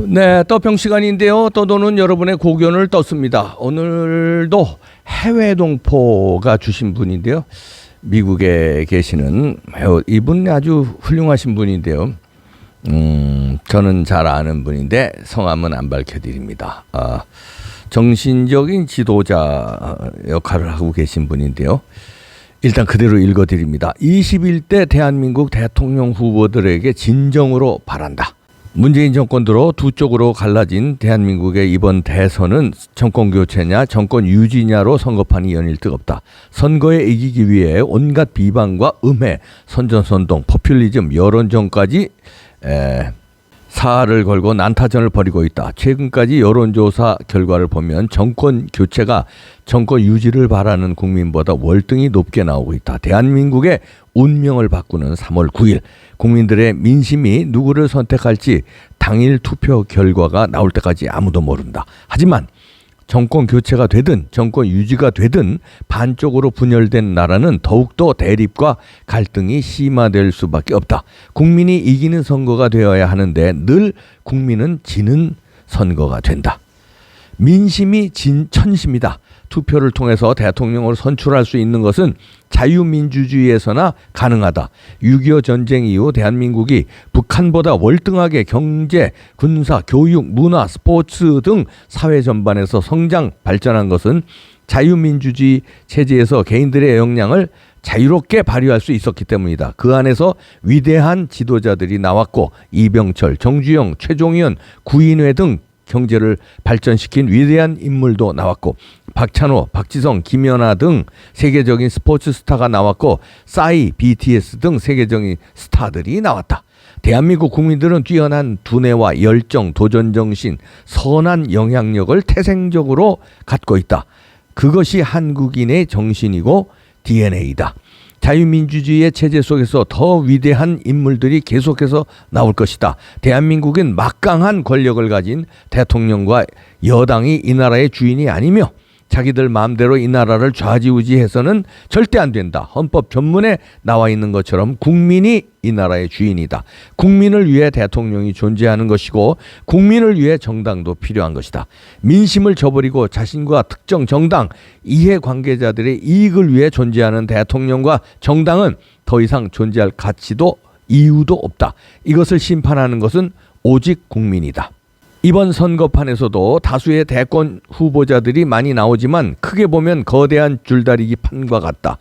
네, 떠평 시간인데요. 떠도는 여러분의 고견을 떴습니다. 오늘도 해외 동포가 주신 분인데요. 미국에 계시는 이분 아주 훌륭하신 분인데요. 저는 잘 아는 분인데 성함은 안 밝혀드립니다. 정신적인 지도자 역할을 하고 계신 분인데요. 일단 그대로 읽어드립니다. 21대 대한민국 대통령 후보들에게 진정으로 바란다. 문재인 정권 들어 두 쪽으로 갈라진 대한민국의 이번 대선은 정권 교체냐 정권 유지냐로 선거판이 연일 뜨겁다. 선거에 이기기 위해 온갖 비방과 음해, 선전선동, 포퓰리즘, 여론전까지 사활을 걸고 난타전을 벌이고 있다. 최근까지 여론조사 결과를 보면 정권 교체가 정권 유지를 바라는 국민보다 월등히 높게 나오고 있다. 대한민국의 운명을 바꾸는 3월 9일 국민들의 민심이 누구를 선택할지 당일 투표 결과가 나올 때까지 아무도 모른다. 하지만 정권 교체가 되든 정권 유지가 되든 반쪽으로 분열된 나라는 더욱더 대립과 갈등이 심화될 수밖에 없다. 국민이 이기는 선거가 되어야 하는데 늘 국민은 지는 선거가 된다. 민심이 천심이다. 투표를 통해서 대통령을 선출할 수 있는 것은 자유민주주의에서나 가능하다. 6.25 전쟁 이후 대한민국이 북한보다 월등하게 경제, 군사, 교육, 문화, 스포츠 등 사회 전반에서 성장, 발전한 것은 자유민주주의 체제에서 개인들의 역량을 자유롭게 발휘할 수 있었기 때문이다. 그 안에서 위대한 지도자들이 나왔고 이병철, 정주영, 최종위원, 구인회 등 경제를 발전시킨 위대한 인물도 나왔고 박찬호, 박지성, 김연아 등 세계적인 스포츠 스타가 나왔고 싸이, BTS 등 세계적인 스타들이 나왔다. 대한민국 국민들은 뛰어난 두뇌와 열정, 도전정신, 선한 영향력을 태생적으로 갖고 있다. 그것이 한국인의 정신이고 DNA다. 자유민주주의의 체제 속에서 더 위대한 인물들이 계속해서 나올 것이다. 대한민국은 막강한 권력을 가진 대통령과 여당이 이 나라의 주인이 아니며 자기들 마음대로 이 나라를 좌지우지해서는 절대 안 된다. 헌법 전문에 나와 있는 것처럼 국민이 이 나라의 주인이다. 국민을 위해 대통령이 존재하는 것이고 국민을 위해 정당도 필요한 것이다. 민심을 저버리고 자신과 특정 정당, 이해관계자들의 이익을 위해 존재하는 대통령과 정당은 더 이상 존재할 가치도 이유도 없다. 이것을 심판하는 것은 오직 국민이다. 이번 선거판에서도 다수의 대권 후보자들이 많이 나오지만 크게 보면 거대한 줄다리기 판과 같다.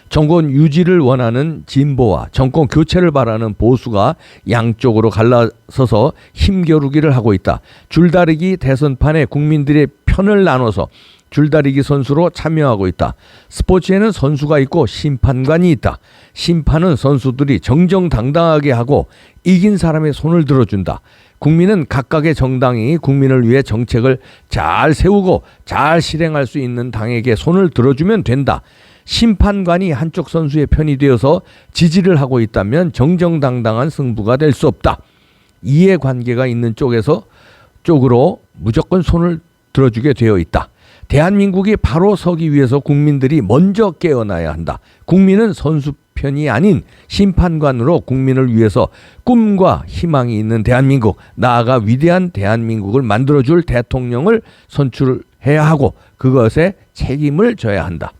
정권 유지를 원하는 진보와 정권 교체를 바라는 보수가 양쪽으로 갈라서서 힘겨루기를 하고 있다. 줄다리기 대선판에 국민들의 편을 나눠서 줄다리기 선수로 참여하고 있다. 스포츠에는 선수가 있고 심판관이 있다. 심판은 선수들이 정정당당하게 하고 이긴 사람의 손을 들어준다. 국민은 각각의 정당이 국민을 위해 정책을 잘 세우고 잘 실행할 수 있는 당에게 손을 들어주면 된다. 심판관이 한쪽 선수의 편이 되어서 지지를 하고 있다면 정정당당한 승부가 될 수 없다. 이해관계가 있는 쪽으로 무조건 손을 들어주게 되어 있다. 대한민국이 바로 서기 위해서 국민들이 먼저 깨어나야 한다. 국민은 선수 편이 아닌 심판관으로 국민을 위해서 꿈과 희망이 있는 대한민국, 나아가 위대한 대한민국을 만들어줄 대통령을 선출해야 하고 그것에 책임을 져야 한다.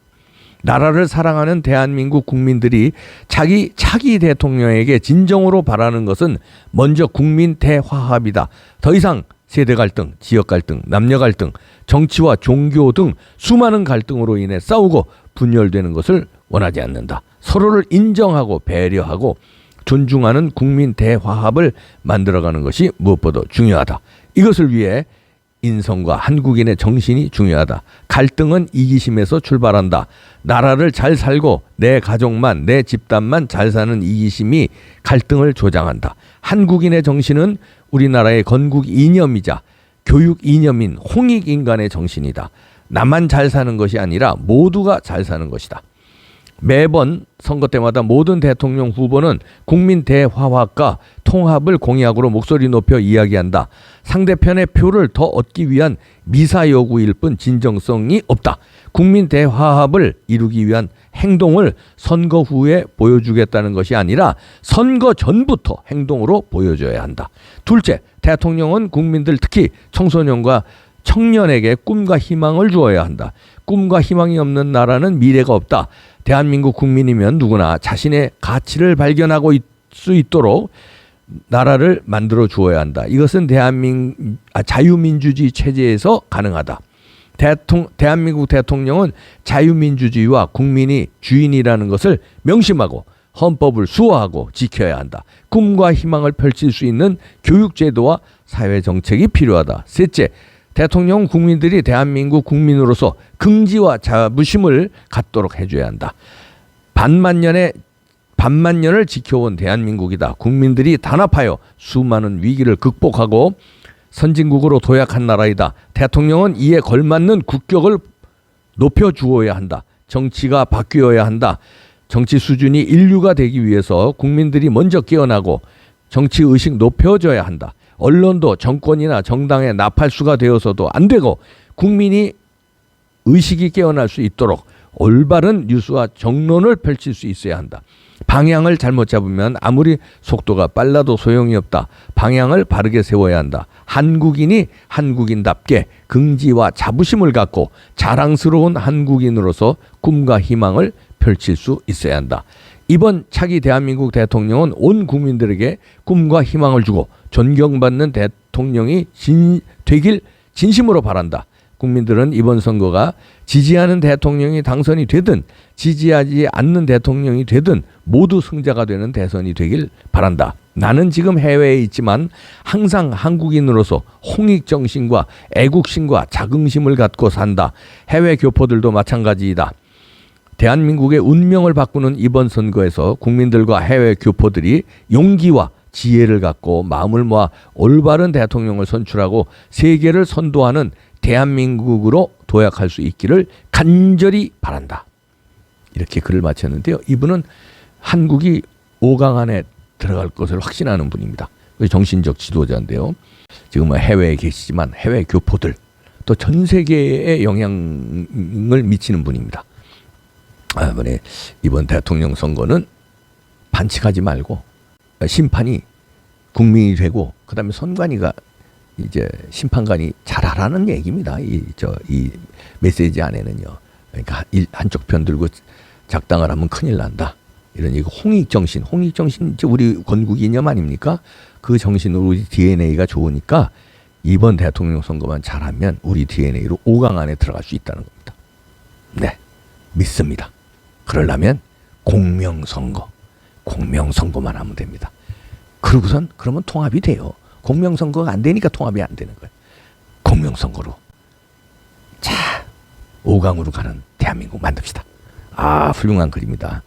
나라를 사랑하는 대한민국 국민들이 자기 차기 대통령에게 진정으로 바라는 것은 먼저 국민 대화합이다. 더 이상 세대 갈등, 지역 갈등, 남녀 갈등, 정치와 종교 등 수많은 갈등으로 인해 싸우고 분열되는 것을 원하지 않는다. 서로를 인정하고 배려하고 존중하는 국민 대화합을 만들어가는 것이 무엇보다 중요하다. 이것을 위해 인성과 한국인의 정신이 중요하다. 갈등은 이기심에서 출발한다. 나라를 잘 살고 내 가족만, 내 집단만 잘 사는 이기심이 갈등을 조장한다. 한국인의 정신은 우리나라의 건국 이념이자 교육 이념인 홍익인간의 정신이다. 나만 잘 사는 것이 아니라 모두가 잘 사는 것이다. 매번 선거 때마다 모든 대통령 후보는 국민 대화합과 통합을 공약으로 목소리 높여 이야기한다. 상대편의 표를 더 얻기 위한 미사 여구일 뿐 진정성이 없다. 국민 대화합을 이루기 위한 행동을 선거 후에 보여주겠다는 것이 아니라 선거 전부터 행동으로 보여줘야 한다. 둘째, 대통령은 국민들 특히 청소년과 청년에게 꿈과 희망을 주어야 한다. 꿈과 희망이 없는 나라는 미래가 없다. 대한민국 국민이면 누구나 자신의 가치를 발견하고 수 있도록 나라를 만들어 주어야 한다. 이것은 자유민주주의 체제에서 가능하다. 대한민국 대통령은 자유민주주의와 국민이 주인이라는 것을 명심하고 헌법을 수호하고 지켜야 한다. 꿈과 희망을 펼칠 수 있는 교육제도와 사회정책이 필요하다. 셋째, 대통령 국민들이 대한민국 국민으로서 긍지와 자부심을 갖도록 해줘야 한다. 반만년을 지켜온 대한민국이다. 국민들이 단합하여 수많은 위기를 극복하고 선진국으로 도약한 나라이다. 대통령은 이에 걸맞는 국격을 높여주어야 한다. 정치가 바뀌어야 한다. 정치 수준이 인류가 되기 위해서 국민들이 먼저 깨어나고 정치의식 높여줘야 한다. 언론도 정권이나 정당의 나팔수가 되어서도 안 되고 국민이 의식이 깨어날 수 있도록 올바른 뉴스와 정론을 펼칠 수 있어야 한다. 방향을 잘못 잡으면 아무리 속도가 빨라도 소용이 없다. 방향을 바르게 세워야 한다. 한국인이 한국인답게 긍지와 자부심을 갖고 자랑스러운 한국인으로서 꿈과 희망을 펼칠 수 있어야 한다. 이번 차기 대한민국 대통령은 온 국민들에게 꿈과 희망을 주고 존경받는 대통령이 되길 진심으로 바란다. 국민들은 이번 선거가 지지하는 대통령이 당선이 되든 지지하지 않는 대통령이 되든 모두 승자가 되는 대선이 되길 바란다. 나는 지금 해외에 있지만 항상 한국인으로서 홍익정신과 애국심과 자긍심을 갖고 산다. 해외 교포들도 마찬가지이다. 대한민국의 운명을 바꾸는 이번 선거에서 국민들과 해외 교포들이 용기와 지혜를 갖고 마음을 모아 올바른 대통령을 선출하고 세계를 선도하는 대한민국으로 도약할 수 있기를 간절히 바란다. 이렇게 글을 마쳤는데요. 이분은 한국이 5강 안에 들어갈 것을 확신하는 분입니다. 정신적 지도자인데요. 지금 해외에 계시지만 해외 교포들 또 전 세계에 영향을 미치는 분입니다. 이번 대통령 선거는 반칙하지 말고 심판이 국민이 되고 그다음에 선관위가 이제 심판관이 잘하라는 얘기입니다. 이 메시지 안에는요. 그러니까 한쪽 편 들고 작당을 하면 큰일 난다. 이런 이거 홍익정신 우리 건국 이념 아닙니까? 그 정신으로 우리 DNA가 좋으니까 이번 대통령 선거만 잘하면 우리 DNA로 5강 안에 들어갈 수 있다는 겁니다. 네, 믿습니다. 그러려면 공명선거만 하면 됩니다. 그러면 통합이 돼요. 공명선거가 안 되니까 통합이 안 되는 거예요. 공명선거로. 자, 5강으로 가는 대한민국 만듭시다. 훌륭한 글입니다.